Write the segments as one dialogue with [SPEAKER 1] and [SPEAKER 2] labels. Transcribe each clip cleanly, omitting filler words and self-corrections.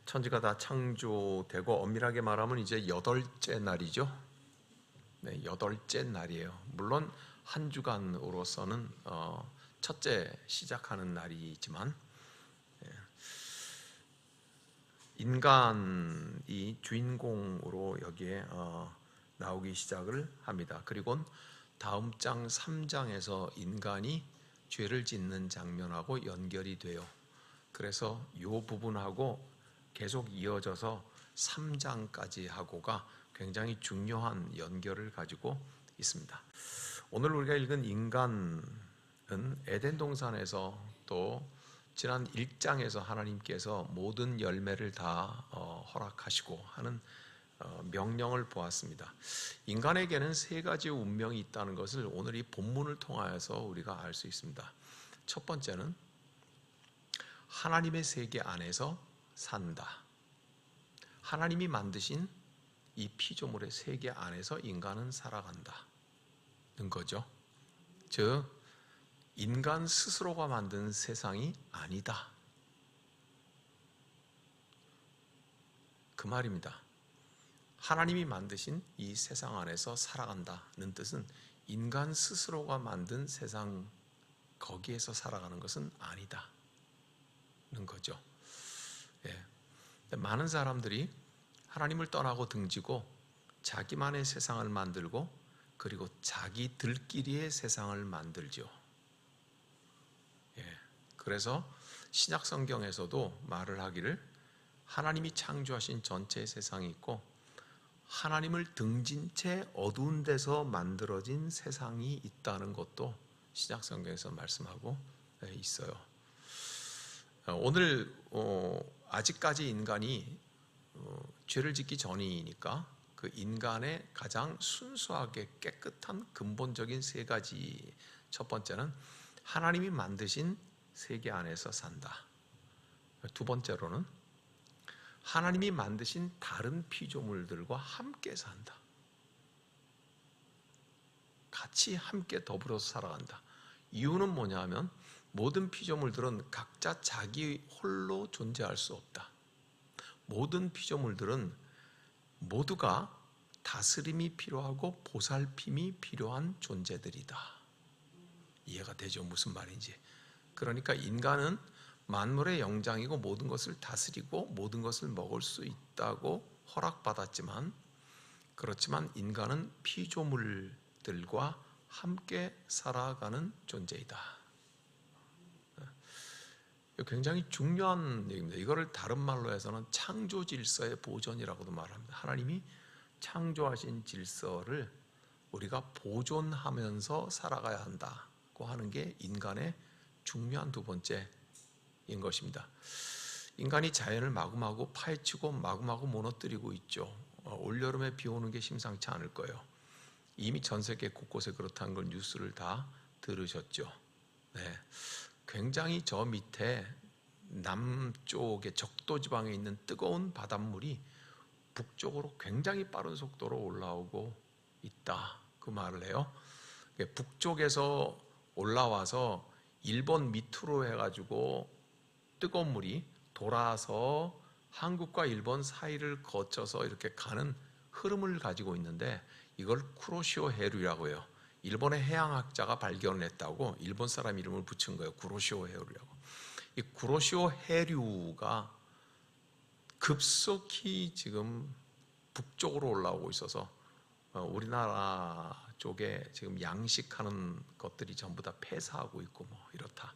[SPEAKER 1] 천지가 다 창조되고 엄밀하게 말하면 이제 8째 날이죠. 네, 8째 날이에요. 물론 한 주간으로서는 첫째 시작하는 날이지만 인간이 주인공으로 여기에 나오기 시작을 합니다. 그리고 다음 장 3장에서 인간이 죄를 짓는 장면하고 연결이 돼요. 그래서 이 부분하고 계속 이어져서 3장까지 하고가 굉장히 중요한 연결을 가지고 있습니다. 오늘 우리가 읽은 인간은 에덴 동산에서 또 지난 1장에서 하나님께서 모든 열매를 다 허락하시고 하는 명령을 보았습니다. 인간에게는 3가지 운명이 있다는 것을 오늘 이 본문을 통하여서 우리가 알 수 있습니다. 첫 번째는 하나님의 세계 안에서 산다. 하나님이 만드신 이 피조물의 세계 안에서 인간은 살아간다는 거죠. 즉 인간 스스로가 만든 세상이 아니다. 그 말입니다. 하나님이 만드신 이 세상 안에서 살아간다는 뜻은 인간 스스로가 만든 세상 거기에서 살아가는 것은 아니다는 거죠. 많은 사람들이 하나님을 떠나고 등지고 자기만의 세상을 만들고 그리고 자기들끼리의 세상을 만들죠. 그래서 신약 성경에서도 말을 하기를 하나님이 창조하신 전체의 세상이 있고 하나님을 등진 채 어두운 데서 만들어진 세상이 있다는 것도 신약 성경에서 말씀하고 있어요. 오늘 아직까지 인간이 죄를 짓기 전이니까 그 인간의 가장 순수하게 깨끗한 근본적인 3가지. 첫 번째는 하나님이 만드신 세계 안에서 산다. 두 번째로는 하나님이 만드신 다른 피조물들과 함께 산다. 같이 함께 더불어서 살아간다. 이유는 뭐냐면 모든 피조물들은 각자 자기 홀로 존재할 수 없다. 모든 피조물들은 모두가 다스림이 필요하고 보살핌이 필요한 존재들이다. 이해가 되죠? 무슨 말인지. 그러니까 인간은 만물의 영장이고 모든 것을 다스리고 모든 것을 먹을 수 있다고 허락받았지만 그렇지만 인간은 피조물들과 함께 살아가는 존재이다. 굉장히 중요한 얘기입니다. 이거를 다른 말로 해서는 창조 질서의 보존이라고도 말합니다. 하나님이 창조하신 질서를 우리가 보존하면서 살아가야 한다고 하는 게 인간의 중요한 두 번째인 것입니다. 인간이 자연을 마구마구 파헤치고 마구마구 무너뜨리고 있죠. 올여름에 비 오는 게 심상치 않을 거예요. 이미 전 세계 곳곳에 그렇다는 걸 뉴스를 다 들으셨죠. 네. 굉장히 저 밑에 남쪽의 적도 지방에 있는 뜨거운 바닷물이 북쪽으로 굉장히 빠른 속도로 올라오고 있다. 그 말을 해요. 북쪽에서 올라와서 일본 밑으로 해가지고 뜨거운 물이 돌아서 한국과 일본 사이를 거쳐서 이렇게 가는 흐름을 가지고 있는데 이걸 쿠로시오 해류라고 해요. 일본의 해양학자가 발견을 했다고 일본 사람 이름을 붙인 거예요. 쿠로시오 해류라고. 이 쿠로시오 해류가 급속히 지금 북쪽으로 올라오고 있어서 우리나라 쪽에 지금 양식하는 것들이 전부 다 폐사하고 있고 뭐 이렇다.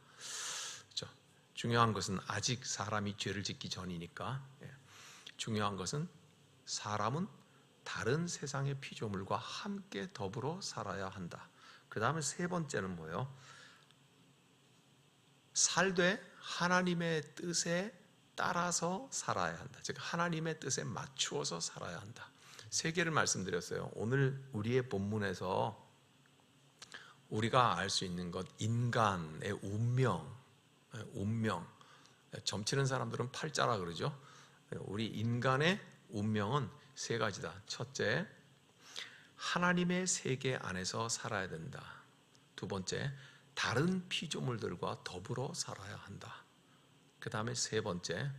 [SPEAKER 1] 그렇죠? 중요한 것은 아직 사람이 죄를 짓기 전이니까 중요한 것은 사람은 다른 세상의 피조물과 함께 더불어 살아야 한다. 그 다음에 3번째는 뭐예요? 살되 하나님의 뜻에 따라서 살아야 한다. 즉 하나님의 뜻에 맞추어서 살아야 한다. 3개를 말씀드렸어요. 오늘 우리의 본문에서 우리가 알 수 있는 것, 인간의 운명. 점치는 사람들은 팔자라 그러죠. 우리 인간의 운명은 3가지다. 첫째, 하나님의 세계 안에서 살아야 된다. 두 번째, 다른 피조물들과 더불어 살아야 한다. 그 다음에 3번째,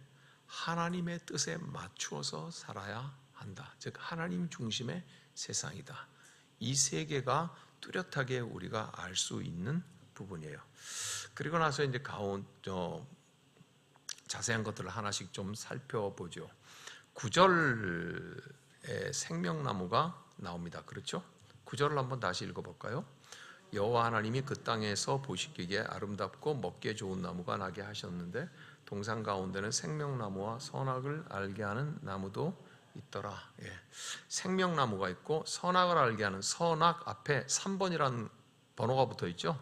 [SPEAKER 1] 하나님의 뜻에 맞추어서 살아야 한다. 즉 하나님 중심의 세상이다. 이 세계가 뚜렷하게 우리가 알 수 있는 부분이에요. 그리고 나서 이제 자세한 것들을 하나씩 좀 살펴보죠. 9절에 생명나무가 나옵니다. 그렇죠? 9절을 한번 다시 읽어볼까요? 여호와 하나님이 그 땅에서 보시기에 아름답고 먹기에 좋은 나무가 나게 하셨는데 동산 가운데는 생명나무와 선악을 알게 하는 나무도 있더라. 생명나무가 있고 선악을 알게 하는, 선악 앞에 3번이라는 번호가 붙어 있죠.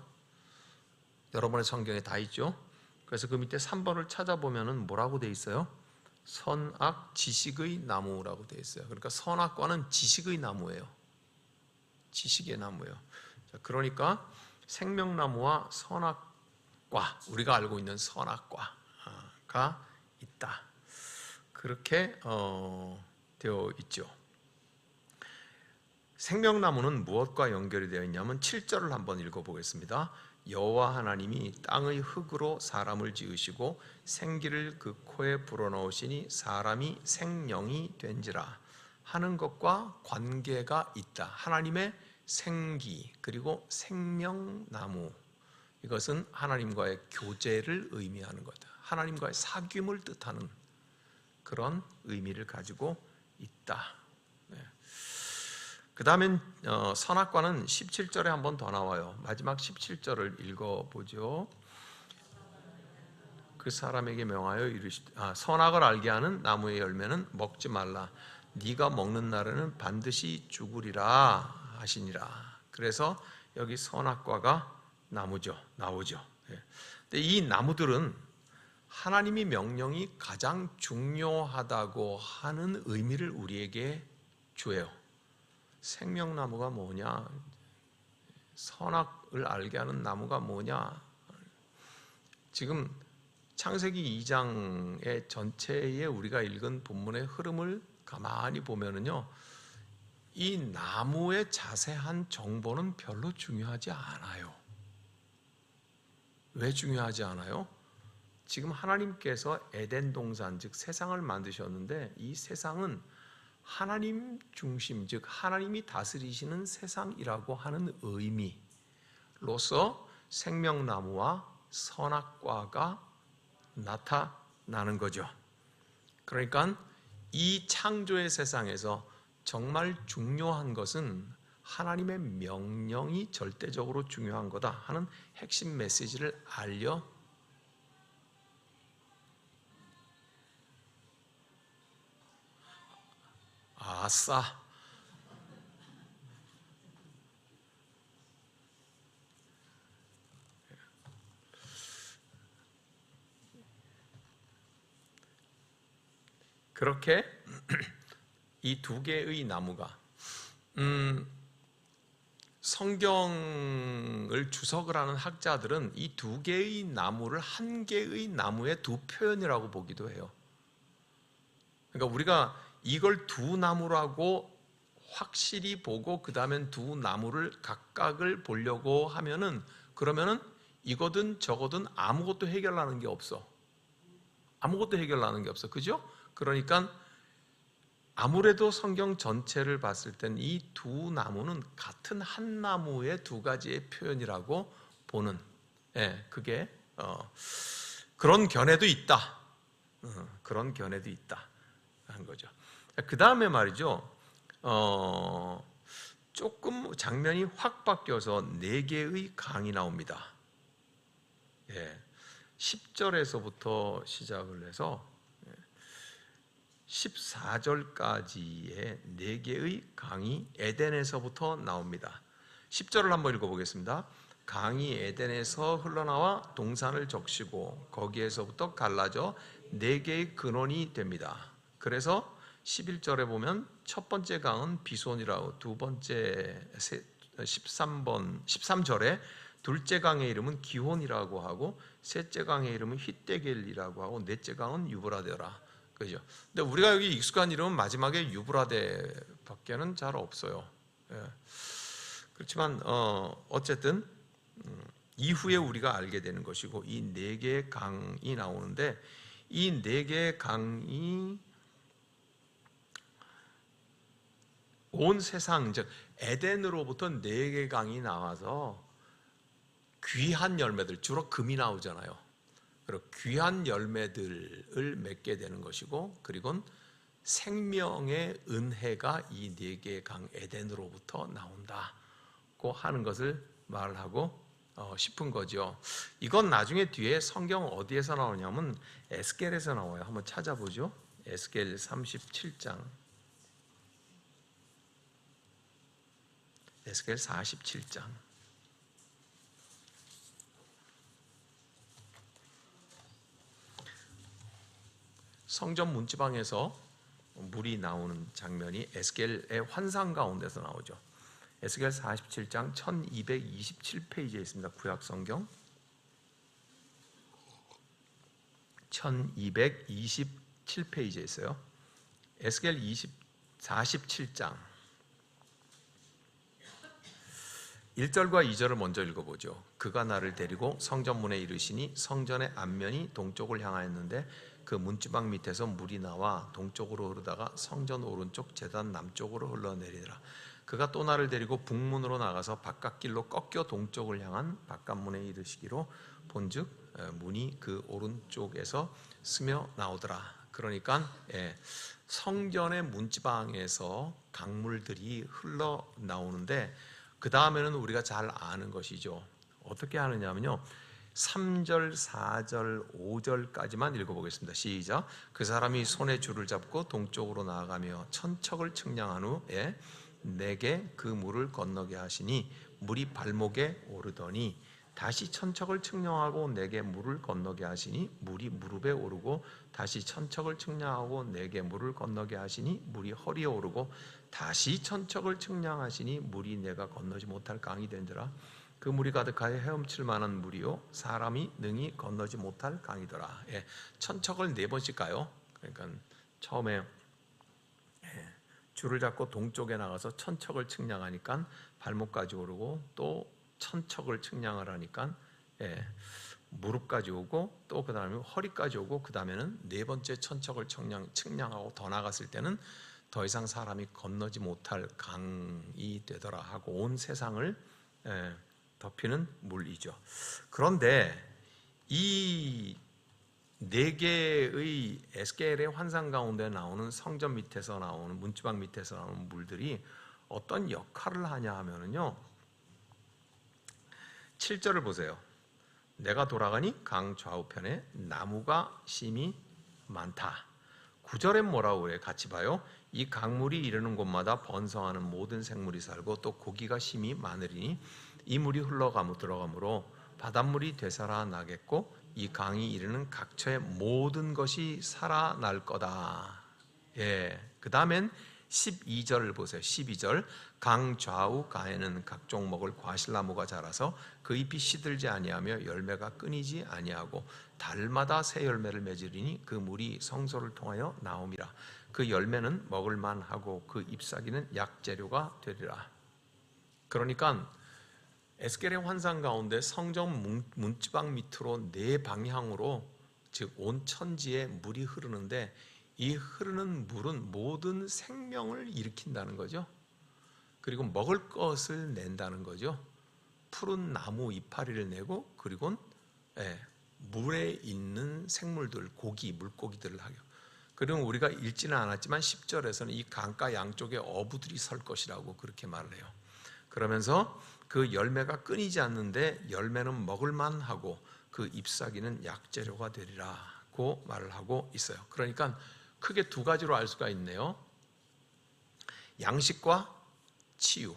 [SPEAKER 1] 여러분의 성경에 다 있죠. 그래서 그 밑에 3번을 찾아보면은 뭐라고 돼 있어요? 선악 지식의 나무라고 돼 있어요. 그러니까 선악과는 지식의 나무예요. 지식의 나무예요. 그러니까 생명나무와 선악과, 우리가 알고 있는 선악과가 있다. 그렇게 되어 있죠. 생명나무는 무엇과 연결이 되어 있냐면 7절을 한번 읽어보겠습니다. 여호와 하나님이 땅의 흙으로 사람을 지으시고 생기를 그 코에 불어넣으시니 사람이 생령이 된지라 하는 것과 관계가 있다. 하나님의 생기 그리고 생명나무, 이것은 하나님과의 교제를 의미하는 거다. 하나님과의 사귐을 뜻하는 그런 의미를 가지고 있다. 그 다음엔 선악과는 17절에 한 번 더 나와요. 마지막 17절을 읽어보죠. 그 사람에게 명하여 이르시되 선악을 알게 하는 나무의 열매는 먹지 말라. 네가 먹는 날에는 반드시 죽으리라 하시니라. 그래서 여기 선악과가 나오죠. 근데 이 나무들은 하나님의 명령이 가장 중요하다고 하는 의미를 우리에게 줘요. 생명나무가 뭐냐? 선악을 알게 하는 나무가 뭐냐? 지금 창세기 2장의 전체에 우리가 읽은 본문의 흐름을 가만히 보면은요, 이 나무의 자세한 정보는 별로 중요하지 않아요. 왜 중요하지 않아요? 지금 하나님께서 에덴 동산, 즉 세상을 만드셨는데 이 세상은 하나님 중심, 즉 하나님이 다스리시는 세상이라고 하는 의미로서 생명나무와 선악과가 나타나는 거죠. 그러니까 이 창조의 세상에서 정말 중요한 것은 하나님의 명령이 절대적으로 중요한 거다 하는 핵심 메시지를 알려 아싸. 그렇게 이 두 개의 나무가 성경을 주석을 하는 학자들은 이 두 개의 나무를 한 개의 나무의 두 표현이라고 보기도 해요. 그러니까 우리가 이걸 두 나무라고 확실히 보고 그 다음엔 두 나무를 각각을 보려고 하면은 그러면은 이거든 저거든 아무것도 해결하는 게 없어. 아무것도 해결하는 게 없어. 그죠? 그러니까 아무래도 성경 전체를 봤을 땐 이 두 나무는 같은 한 나무의 두 가지의 표현이라고 보는, 그게 그런 견해도 있다. 그런 견해도 있다 한 거죠. 그 다음에 말이죠. 조금 장면이 확 바뀌어서 4개의 강이 나옵니다. 10절에서부터 시작을 해서 14절까지의 4개의 강이 에덴에서부터 나옵니다. 10절을 한번 읽어보겠습니다. 강이 에덴에서 흘러나와 동산을 적시고 거기에서부터 갈라져 4개의 근원이 됩니다. 그래서 11절에 보면 첫 번째 강은 비손이라고, 두 번째 13절에 둘째 강의 이름은 기혼이라고 하고 셋째 강의 이름은 히데겔이라고 하고 넷째 강은 유브라데라. 그죠? 근데 우리가 여기 익숙한 이름은 마지막에 유브라데밖에는 잘 없어요. 그렇지만 어쨌든 이후에 우리가 알게 되는 것이고 이 4개의 강이 나오는데 이 네 개의 강이 온 세상, 즉 에덴으로부터 네 개의 강이 나와서 귀한 열매들, 주로 금이 나오잖아요. 그리고 귀한 열매들을 맺게 되는 것이고, 그리고 생명의 은혜가 이 네 개의 강 에덴으로부터 나온다고 하는 것을 말하고 싶은 거죠. 이건 나중에 뒤에 성경 어디에서 나오냐면 에스겔에서 나와요. 한번 찾아보죠. 에스겔 37장. 에스겔 47장. 성전 문지방에서 물이 나오는 장면이 에스겔의 환상 가운데서 나오죠. 에스겔 47장 1227페이지에 있습니다. 구약 성경 1227페이지에 있어요. 에스겔 47장 1절과 2절을 먼저 읽어보죠. 그가 나를 데리고 성전문에 이르시니 성전의 앞면이 동쪽을 향하였는데 그 문지방 밑에서 물이 나와 동쪽으로 흐르다가 성전 오른쪽 제단 남쪽으로 흘러내리더라. 그가 또 나를 데리고 북문으로 나가서 바깥길로 꺾여 동쪽을 향한 바깥문에 이르시기로 본즉 문이 그 오른쪽에서 스며 나오더라. 그러니까 성전의 문지방에서 강물들이 흘러나오는데 그 다음에는 우리가 잘 아는 것이죠. 어떻게 하느냐면요, 3절, 4절, 5절까지만 읽어보겠습니다. 시작. 그 사람이 손에 줄을 잡고 동쪽으로 나아가며 천척을 측량한 후에 내게 그 물을 건너게 하시니 물이 발목에 오르더니 다시 천척을 측량하고 내게 물을 건너게 하시니 물이 무릎에 오르고 다시 천척을 측량하고 내게 물을 건너게 하시니 물이 허리에 오르고 다시 천척을 측량하시니 물이 내가 건너지 못할 강이 된지라. 그 물이 가득하여 헤엄칠 만한 물이요 사람이 능히 건너지 못할 강이더라. 천척을 4번씩 가요. 그러니까 처음에 줄을 잡고 동쪽에 나가서 천척을 측량하니까 발목까지 오르고 또 천척을 측량을 하니까 무릎까지 오고 또 그 다음에 허리까지 오고 그 다음에는 4번째 천척을 측량하고 더 나갔을 때는 더 이상 사람이 건너지 못할 강이 되더라 하고 온 세상을 덮이는 물이죠. 그런데 이 4개의 에스겔의 환상 가운데 나오는 성전 밑에서 나오는 문지방 밑에서 나오는 물들이 어떤 역할을 하냐 하면은요, 7절을 보세요. 내가 돌아가니 강 좌우편에 나무가 심이 많다. 9절엔 뭐라고 그래요? 같이 봐요. 이 강물이 이르는 곳마다 번성하는 모든 생물이 살고 또 고기가 심이 많으리니 이 물이 흘러가며 들어가므로 바닷물이 되살아나겠고 이 강이 이르는 각처의 모든 것이 살아날 거다. 그 다음엔 12절을 보세요. 12절. 강 좌우 가에는 각종 먹을 과실나무가 자라서 그 잎이 시들지 아니하며 열매가 끊이지 아니하고 달마다 새 열매를 맺으리니 그 물이 성소를 통하여 나옴이라. 그 열매는 먹을 만하고 그 잎사귀는 약재료가 되리라. 그러니까 에스겔의 환상 가운데 성전 문지방 밑으로 4방향으로 즉 온 천지에 물이 흐르는데 이 흐르는 물은 모든 생명을 일으킨다는 거죠. 그리고 먹을 것을 낸다는 거죠. 푸른 나무 이파리를 내고 그리고 물에 있는 생물들, 고기, 물고기들을 하고 그리고 우리가 읽지는 않았지만 10절에서는 이 강가 양쪽에 어부들이 설 것이라고 그렇게 말을 해요. 그러면서 그 열매가 끊이지 않는데 열매는 먹을 만하고 그 잎사귀는 약재료가 되리라고 말을 하고 있어요. 그러니까 크게 2가지로 알 수가 있네요. 양식과 치유.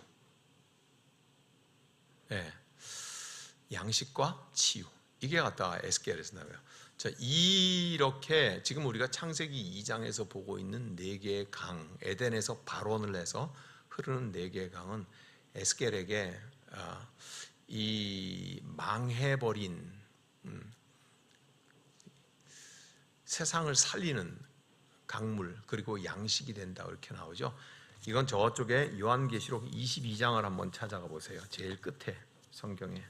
[SPEAKER 1] 양식과 치유. 이게 갖다가 에스겔에서 나와요. 자, 이렇게 지금 우리가 창세기 2장에서 보고 있는 4개의 강, 에덴에서 발원을 해서 흐르는 4개의 강은 에스겔에게 이 망해버린 세상을 살리는 강물 그리고 양식이 된다 이렇게 나오죠. 이건 저쪽에 요한계시록 22장을 한번 찾아가 보세요. 제일 끝에 성경에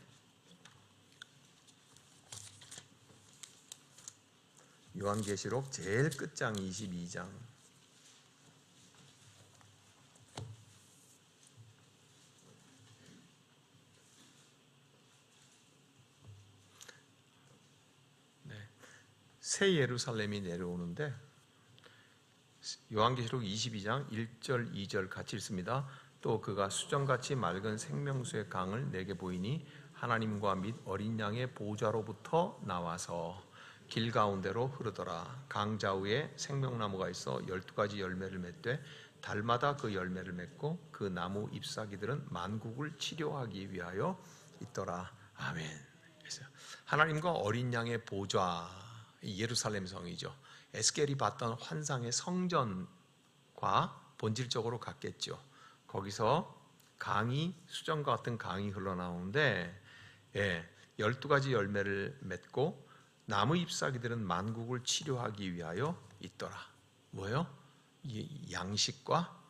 [SPEAKER 1] 요한계시록 제일 끝장 22장. 새 예루살렘이 내려오는데 요한계시록 22장 1절 2절 같이 읽습니다. 또 그가 수정같이 맑은 생명수의 강을 내게 보이니 하나님과 및 어린 양의 보좌로부터 나와서 길 가운데로 흐르더라. 강 좌우에 생명나무가 있어 12가지 열매를 맺되 달마다 그 열매를 맺고 그 나무 잎사귀들은 만국을 치료하기 위하여 있더라. 아멘. 하나님과 어린 양의 보좌, 예루살렘 성이죠. 에스겔이 봤던 환상의 성전과 본질적으로 같겠죠. 거기서 강이, 수정과 같은 강이 흘러나오는데 12가지 열매를 맺고 나무 잎사귀들은 만국을 치료하기 위하여 있더라. 뭐예요? 양식과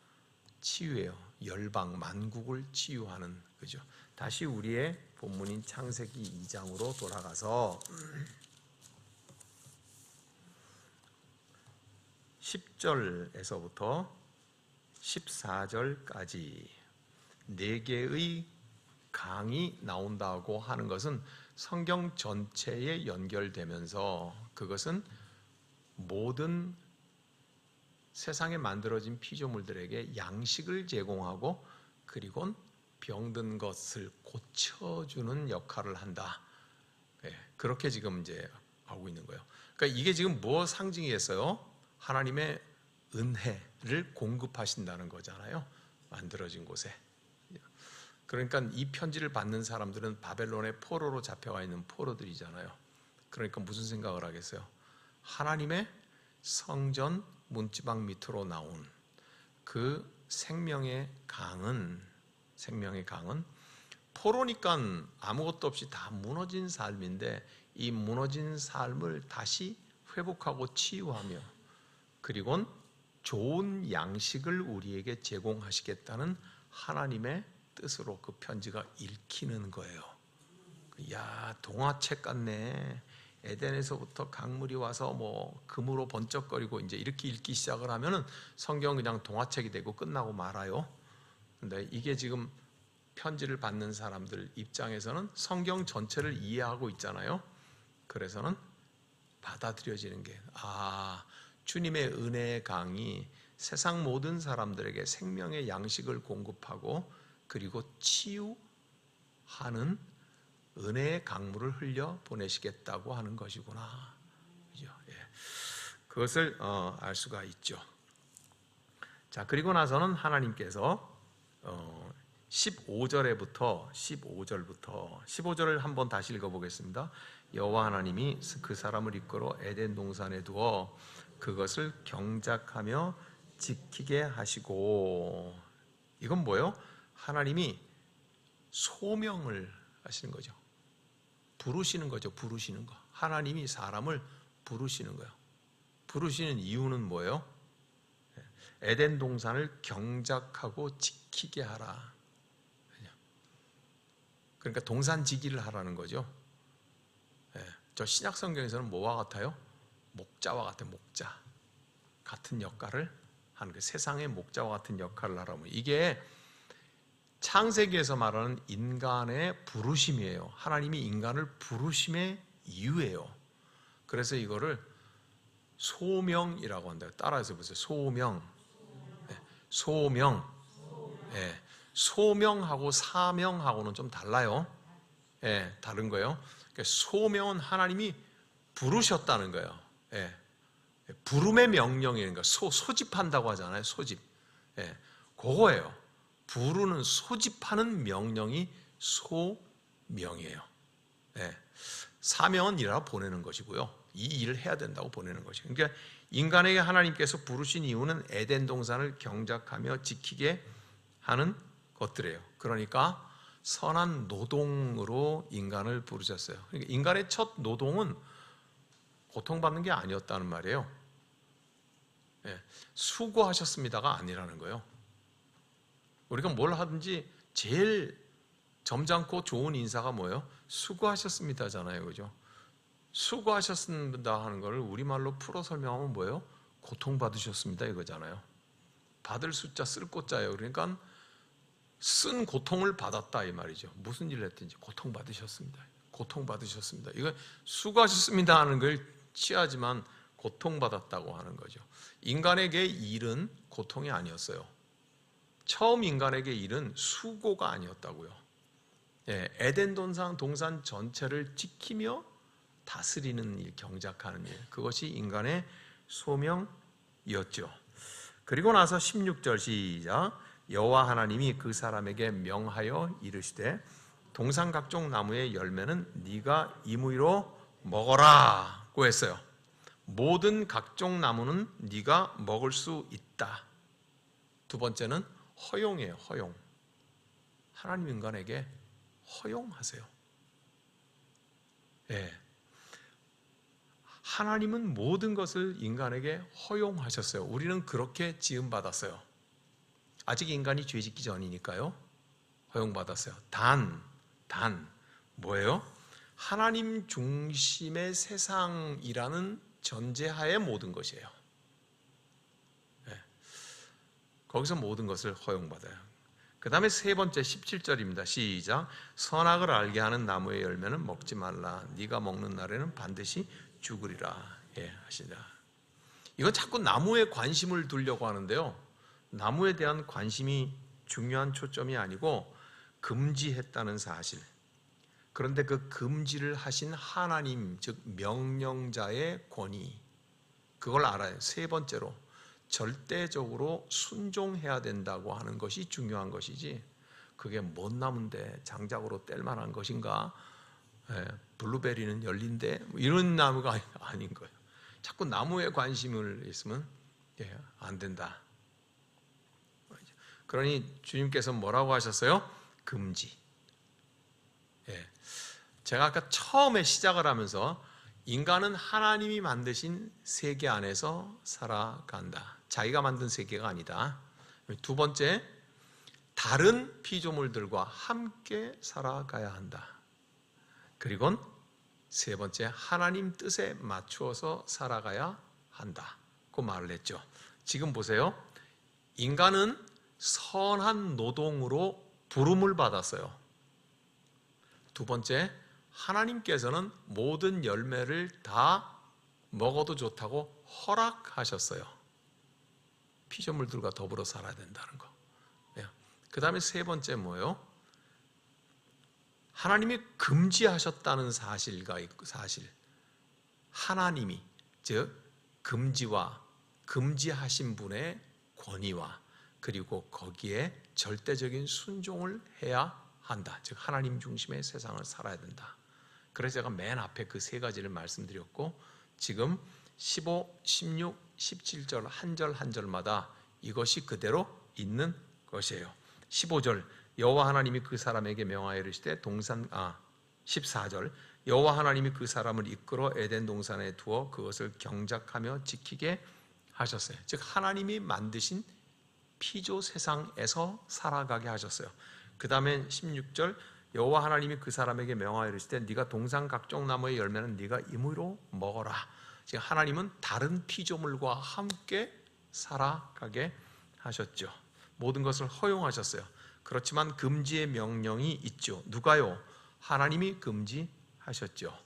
[SPEAKER 1] 치유예요. 열방, 만국을 치유하는, 그죠? 다시 우리의 본문인 창세기 2장으로 돌아가서 10절에서부터 14절까지 4개의 강이 나온다고 하는 것은 성경 전체에 연결되면서 그것은 모든 세상에 만들어진 피조물들에게 양식을 제공하고 그리고 병든 것을 고쳐주는 역할을 한다. 그렇게 지금 이제 하고 있는 거예요. 그러니까 이게 지금 뭐 상징이겠어요? 하나님의 은혜를 공급하신다는 거잖아요. 만들어진 곳에. 그러니까 이 편지를 받는 사람들은 바벨론의 포로로 잡혀가 있는 포로들이잖아요. 그러니까 무슨 생각을 하겠어요? 하나님의 성전 문지방 밑으로 나온 그 생명의 강은 포로니까 아무것도 없이 다 무너진 삶인데 이 무너진 삶을 다시 회복하고 치유하며 그리고 좋은 양식을 우리에게 제공하시겠다는 하나님의 뜻으로 그 편지가 읽히는 거예요. 야, 동화책 같네. 에덴에서부터 강물이 와서 뭐 금으로 번쩍거리고 이제 이렇게 읽기 시작을 하면은 성경은 그냥 동화책이 되고 끝나고 말아요. 근데 이게 지금 편지를 받는 사람들 입장에서는 성경 전체를 이해하고 있잖아요. 그래서는 받아들여지는 게 주님의 은혜의 강이 세상 모든 사람들에게 생명의 양식을 공급하고 그리고 치유하는 은혜의 강물을 흘려 보내시겠다고 하는 것이구나. 그것을 알 수가 있죠. 자, 그리고 나서는 하나님께서 15절을 한번 다시 읽어보겠습니다. 여호와 하나님이 그 사람을 이끌어 에덴 동산에 두어 그것을 경작하며 지키게 하시고, 이건 뭐예요? 하나님이 소명을 하시는 거죠. 부르시는 거죠. 부르시는 거. 하나님이 사람을 부르시는 거예요. 부르시는 이유는 뭐예요? 에덴 동산을 경작하고 지키게 하라. 그러니까 동산지기를 하라는 거죠. 저 신약 성경에서는 뭐와 같아요? 목자와 같아요. 목자 같은 역할을 하는 그 세상의 목자와 같은 역할을 하라면, 이게 창세기에서 말하는 인간의 부르심이에요. 하나님이 인간을 부르심의 이유예요. 그래서 이거를 소명이라고 한다. 따라해서 보세요. 소명. 소명. 소명하고 사명하고는 좀 달라요. 다른 거예요. 그러니까 소명은 하나님이 부르셨다는 거예요. 부름의 명령이니까 소집한다고 하잖아요. 소집. 그거예요. 부르는, 소집하는 명령이 소명이에요. 사명은 일하러 보내는 것이고요. 이 일을 해야 된다고 보내는 것이에요. 그러니까 인간에게 하나님께서 부르신 이유는 에덴 동산을 경작하며 지키게 하는 것들이에요. 그러니까 선한 노동으로 인간을 부르셨어요. 그러니까 인간의 첫 노동은 고통받는 게 아니었다는 말이에요. 수고하셨습니다가 아니라는 거예요. 우리가 뭘 하든지 제일 점잖고 좋은 인사가 뭐예요? 수고하셨습니다잖아요. 그죠? 수고하셨습니다 하는 걸 우리말로 풀어 설명하면 뭐예요? 고통받으셨습니다 이거잖아요. 받을 숫자 쓸 꽃자예요. 그러니까 쓴 고통을 받았다 이 말이죠. 무슨 일을 했든지 고통받으셨습니다. 고통받으셨습니다. 이거 수고하셨습니다 하는 걸 취하지만 고통받았다고 하는 거죠. 인간에게 일은 고통이 아니었어요. 처음 인간에게 일은 수고가 아니었다고요. 에덴 동산 전체를 지키며 다스리는 일, 경작하는 일, 그것이 인간의 소명이었죠. 그리고 나서 16절 시작. 여호와 하나님이 그 사람에게 명하여 이르시되 동산 각종 나무의 열매는 네가 임의로 먹어라고 했어요. 모든 각종 나무는 네가 먹을 수 있다. 두 번째는 허용이에요. 허용. 하나님 인간에게 허용하세요. 하나님은 모든 것을 인간에게 허용하셨어요. 우리는 그렇게 지음받았어요. 아직 인간이 죄짓기 전이니까요. 허용받았어요. 단 뭐예요? 하나님 중심의 세상이라는 전제하에 모든 것이에요. 거기서 모든 것을 허용받아요. 그 다음에 세 번째 17절입니다. 시작. 선악을 알게 하는 나무의 열매는 먹지 말라. 네가 먹는 날에는 반드시 죽으리라. 하시다. 이건 자꾸 나무에 관심을 두려고 하는데요. 나무에 대한 관심이 중요한 초점이 아니고 금지했다는 사실. 그런데 그 금지를 하신 하나님, 즉 명령자의 권위, 그걸 알아요. 세 번째로 절대적으로 순종해야 된다고 하는 것이 중요한 것이지, 그게 뭔 나무인데 장작으로 뗄 만한 것인가, 블루베리는 열린데 이런 나무가 아닌 거예요. 자꾸 나무에 관심을 있으면 안 된다. 그러니 주님께서 뭐라고 하셨어요? 금지. 제가 아까 처음에 시작을 하면서 인간은 하나님이 만드신 세계 안에서 살아간다. 자기가 만든 세계가 아니다. 두 번째, 다른 피조물들과 함께 살아가야 한다. 그리고 세 번째, 하나님 뜻에 맞추어서 살아가야 한다. 그 말을 했죠. 지금 보세요. 인간은 선한 노동으로 부름을 받았어요. 두 번째, 하나님께서는 모든 열매를 다 먹어도 좋다고 허락하셨어요. 피조물들과 더불어 살아야 된다는 거. 그 다음에 세 번째 뭐예요? 하나님이 금지하셨다는 사실가 있고, 사실. 하나님이, 즉 금지와 금지하신 분의 권위와 그리고 거기에 절대적인 순종을 해야 한다. 즉 하나님 중심의 세상을 살아야 된다. 그래서 제가 맨 앞에 그 세 가지를 말씀드렸고, 지금 15, 16, 17절 한 절 한 절마다 이것이 그대로 있는 것이에요. 15절 여호와 하나님이 그 사람에게 명하여 이르시되 14절 여호와 하나님이 그 사람을 이끌어 에덴 동산에 두어 그것을 경작하며 지키게 하셨어요. 즉 하나님이 만드신 피조 세상에서 살아가게 하셨어요. 그 다음에 16절 여호와 하나님이 그 사람에게 명하여 이르시되 네가 동산 각종 나무의 열매는 네가 임의로 먹어라. 지금 하나님은 다른 피조물과 함께 살아가게 하셨죠. 모든 것을 허용하셨어요. 그렇지만 금지의 명령이 있죠. 누가요? 하나님이 금지하셨죠.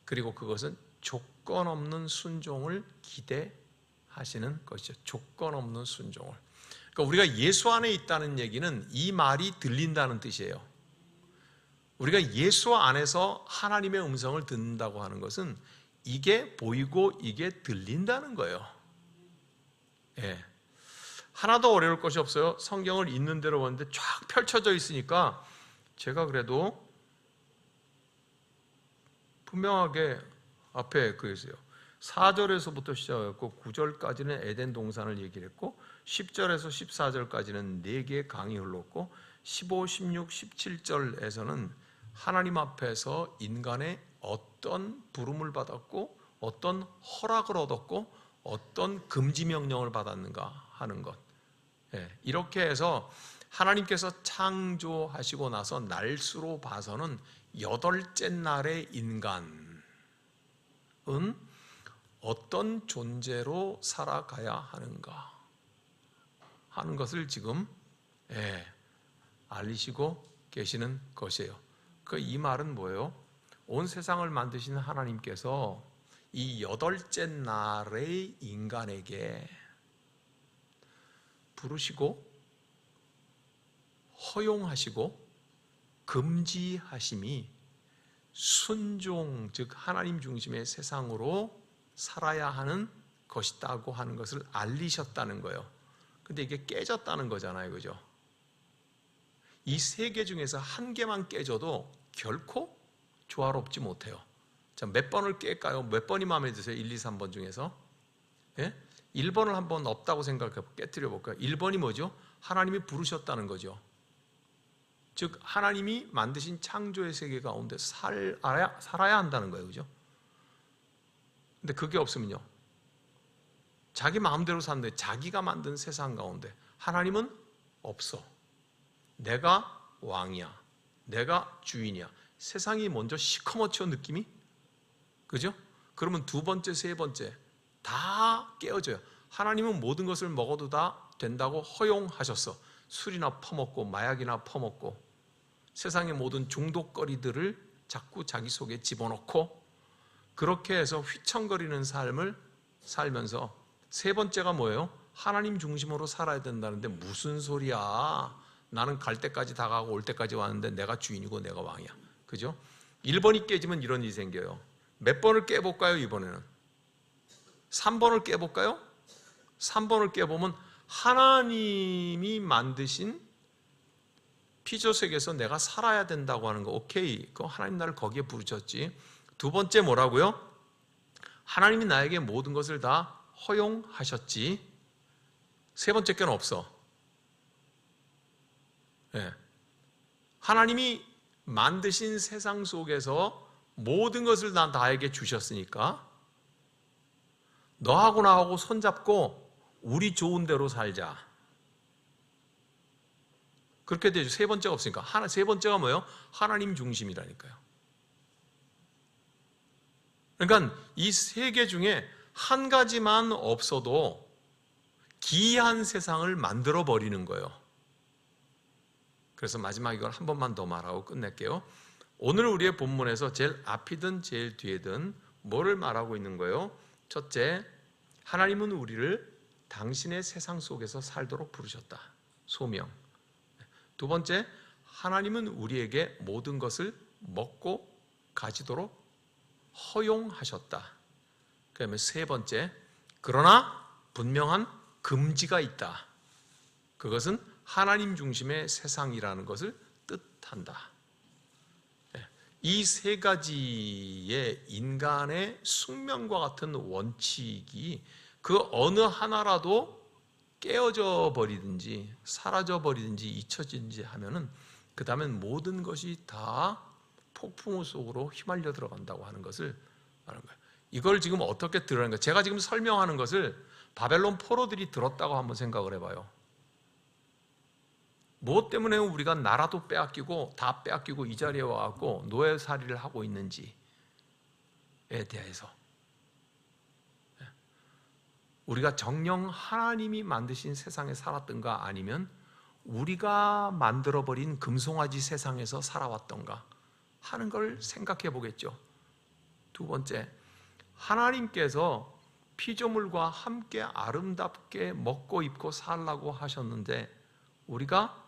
[SPEAKER 1] 그리고 그것은 조건 없는 순종을 기대하시는 것이죠. 조건 없는 순종을. 그러니까 우리가 예수 안에 있다는 얘기는 이 말이 들린다는 뜻이에요. 우리가 예수 안에서 하나님의 음성을 듣는다고 하는 것은 이게 보이고 이게 들린다는 거예요. 하나도 어려울 것이 없어요. 성경을 있는 대로 보는데 쫙 펼쳐져 있으니까 제가 그래도 분명하게 앞에 그랬어요. 4절에서부터 시작했고 9절까지는 에덴 동산을 얘기를 했고 10절에서 14절까지는 4개의 강이 흘렀고 15, 16, 17절에서는 하나님 앞에서 인간의 어떤 부름을 받았고 어떤 허락을 얻었고 어떤 금지 명령을 받았는가 하는 것. 이렇게 해서 하나님께서 창조하시고 나서 날수로 봐서는 8째 날의 인간, 어떤 존재로 살아가야 하는가 하는 것을 지금 알리시고 계시는 것이에요. 이 말은 뭐예요? 온 세상을 만드신 하나님께서 이 8째 날의 인간에게 부르시고 허용하시고 금지하심이 순종, 즉 하나님 중심의 세상으로 살아야 하는 것이다고 하는 것을 알리셨다는 거예요. 근데 이게 깨졌다는 거잖아요, 그죠? 이 3개 중에서 한 개만 깨져도 결코 조화롭지 못해요. 자, 몇 번을 깰까요? 몇 번이 마음에 드세요? 1, 2, 3번 중에서? 1번을 한번 없다고 생각해 깨뜨려 볼까요? 1번이 뭐죠? 하나님이 부르셨다는 거죠. 즉 하나님이 만드신 창조의 세계 가운데 살아야 한다는 거예요, 그죠? 근데 그게 없으면요, 자기 마음대로 사는데 자기가 만든 세상 가운데 하나님은 없어. 내가 왕이야, 내가 주인이야. 세상이 먼저 시커멓죠, 느낌이? 그죠? 그러면 2번째, 3번째 다 깨어져요. 하나님은 모든 것을 먹어도 다 된다고 허용하셨어. 술이나 퍼먹고 마약이나 퍼먹고 세상의 모든 중독거리들을 자꾸 자기 속에 집어넣고 그렇게 해서 휘청거리는 삶을 살면서 3번째가 뭐예요? 하나님 중심으로 살아야 된다는데 무슨 소리야? 나는 갈 때까지 다 가고 올 때까지 왔는데 내가 주인이고 내가 왕이야. 그죠? 1번이 깨지면 이런 일이 생겨요. 몇 번을 깨볼까요? 이번에는 3번을 깨볼까요? 3번을 깨보면 하나님이 만드신 피조세계에서 내가 살아야 된다고 하는 거, 오케이, 그 하나님 나를 거기에 부르셨지. 2번째 뭐라고요? 하나님이 나에게 모든 것을 다 허용하셨지. 3번째 께는 없어. 하나님이 만드신 세상 속에서 모든 것을 다 나에게 주셨으니까 너하고 나하고 손잡고 우리 좋은 대로 살자. 그렇게 되죠. 3번째가 없으니까. 3번째가 뭐예요? 하나님 중심이라니까요. 그러니까 이 3개 중에 한 가지만 없어도 기이한 세상을 만들어 버리는 거예요. 그래서 마지막 이걸 한 번만 더 말하고 끝낼게요. 오늘 우리의 본문에서 제일 앞이든 제일 뒤에든 뭐를 말하고 있는 거예요? 첫째, 하나님은 우리를 당신의 세상 속에서 살도록 부르셨다. 소명. 2번째, 하나님은 우리에게 모든 것을 먹고 가지도록 허용하셨다. 그 다음에 3번째, 그러나 분명한 금지가 있다. 그것은 하나님 중심의 세상이라는 것을 뜻한다. 이 3가지의 인간의 숙명과 같은 원칙이 그 어느 하나라도 깨어져 버리든지 사라져 버리든지 잊혀지든지 하면은 그 다음엔 모든 것이 다 폭풍우 속으로 휘말려 들어간다고 하는 것을 말하는 거예요. 이걸 지금 어떻게 들으라는 거예요? 제가 지금 설명하는 것을 바벨론 포로들이 들었다고 한번 생각을 해봐요. 무엇 때문에 우리가 나라도 빼앗기고 다 빼앗기고 이 자리에 와갖고 노예살이를 하고 있는지에 대해서 우리가 정녕 하나님이 만드신 세상에 살았던가 아니면 우리가 만들어버린 금송아지 세상에서 살아왔던가 하는 걸 생각해 보겠죠. 2번째, 하나님께서 피조물과 함께 아름답게 먹고 입고 살라고 하셨는데 우리가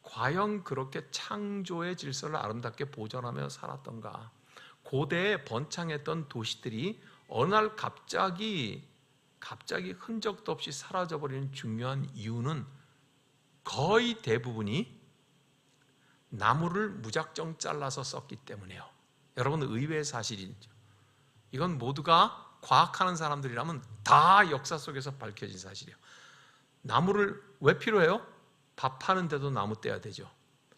[SPEAKER 1] 과연 그렇게 창조의 질서를 아름답게 보존하며 살았던가? 고대에 번창했던 도시들이 어느 날 갑자기 흔적도 없이 사라져버리는 중요한 이유는 거의 대부분이 나무를 무작정 잘라서 썼기 때문이에요. 여러분, 의외의 사실이죠. 이건 모두가 과학하는 사람들이라면 다 역사 속에서 밝혀진 사실이에요. 나무를 왜 필요해요? 밥 하는데도 나무 떼야 되죠.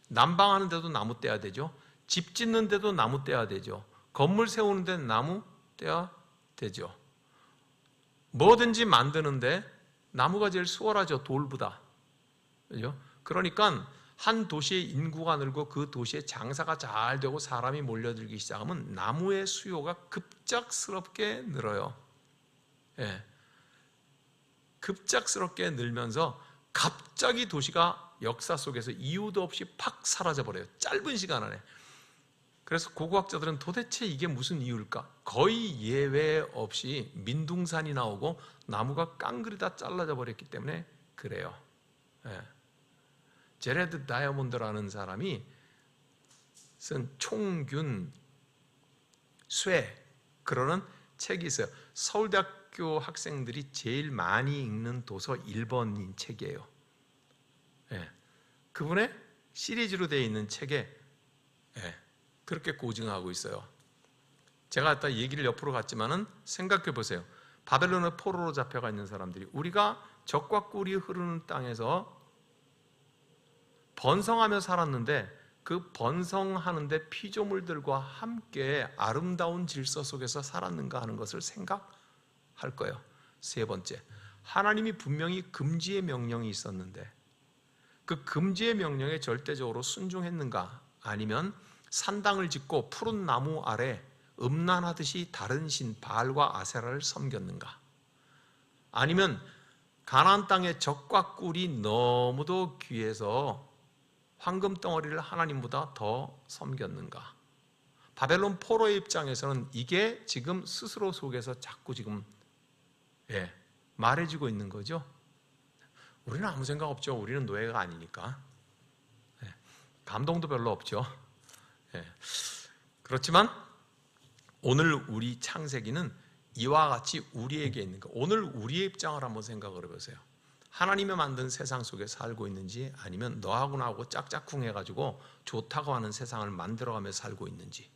[SPEAKER 1] 난방하는데도 나무 떼야 되죠. 집 짓는데도 나무 떼야 되죠. 건물 세우는데 나무 떼야 되죠. 뭐든지 만드는데 나무가 제일 수월하죠. 돌보다. 그죠? 그러니까 한 도시의 인구가 늘고 그 도시의 장사가 잘 되고 사람이 몰려들기 시작하면 나무의 수요가 급작스럽게 늘어요. 예. 급작스럽게 늘면서 갑자기 도시가 역사 속에서 이유도 없이 팍 사라져버려요. 짧은 시간 안에. 그래서 고고학자들은 도대체 이게 무슨 이유일까? 거의 예외 없이 민둥산이 나오고 나무가 깡그리 다 잘라져 버렸기 때문에 그래요. 예. 제레드 다이아몬드라는 사람이 쓴 총균 쇠 그러는 책이 있어요. 서울대학교 학생들이 제일 많이 읽는 도서 1번인 책이에요. 예. 그분의 시리즈로 되어 있는 책에 그렇게 고증하고 있어요. 제가 아까 얘기를 옆으로 갔지만은 생각해 보세요. 바벨론의 포로로 잡혀가 있는 사람들이 우리가 적과 꿀이 흐르는 땅에서 번성하며 살았는데 그 번성하는데 피조물들과 함께 아름다운 질서 속에서 살았는가 하는 것을 생각할 거예요. 세 번째, 하나님이 분명히 금지의 명령이 있었는데 그 금지의 명령에 절대적으로 순종했는가? 아니면 산당을 짓고 푸른 나무 아래 음란하듯이 다른 신 바알과 아세라를 섬겼는가? 아니면 가나안 땅의 적과 꿀이 너무도 귀해서 황금덩어리를 하나님보다 더 섬겼는가? 바벨론 포로의 입장에서는 이게 지금 스스로 속에서 자꾸 지금 말해지고 있는 거죠. 우리는 아무 생각 없죠. 우리는 노예가 아니니까. 감동도 별로 없죠. 그렇지만 오늘 우리 창세기는 이와 같이 우리에게 있는 거. 오늘 우리의 입장을 한번 생각을 해보세요. 하나님이 만든 세상 속에 살고 있는지 아니면 너하고 나하고 짝짝꿍 해가지고 좋다고 하는 세상을 만들어가며 살고 있는지,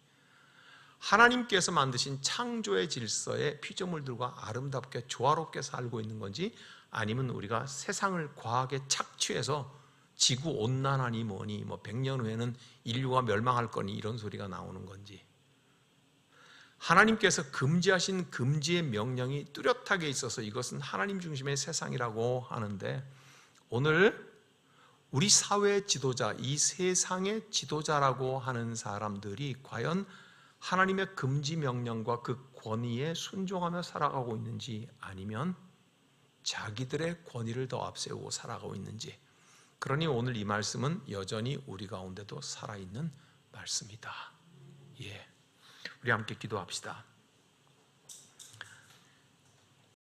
[SPEAKER 1] 하나님께서 만드신 창조의 질서에 피조물들과 아름답게 조화롭게 살고 있는 건지, 아니면 우리가 세상을 과하게 착취해서 지구온난화니 뭐니 100년 후에는 인류가 멸망할 거니 이런 소리가 나오는 건지, 하나님께서 금지하신 금지의 명령이 뚜렷하게 있어서 이것은 하나님 중심의 세상이라고 하는데, 오늘 우리 사회의 지도자, 이 세상의 지도자라고 하는 사람들이 과연 하나님의 금지 명령과 그 권위에 순종하며 살아가고 있는지, 아니면 자기들의 권위를 더 앞세우고 살아가고 있는지. 그러니 오늘 이 말씀은 여전히 우리 가운데도 살아있는 말씀이다. 우리 함께 기도합시다.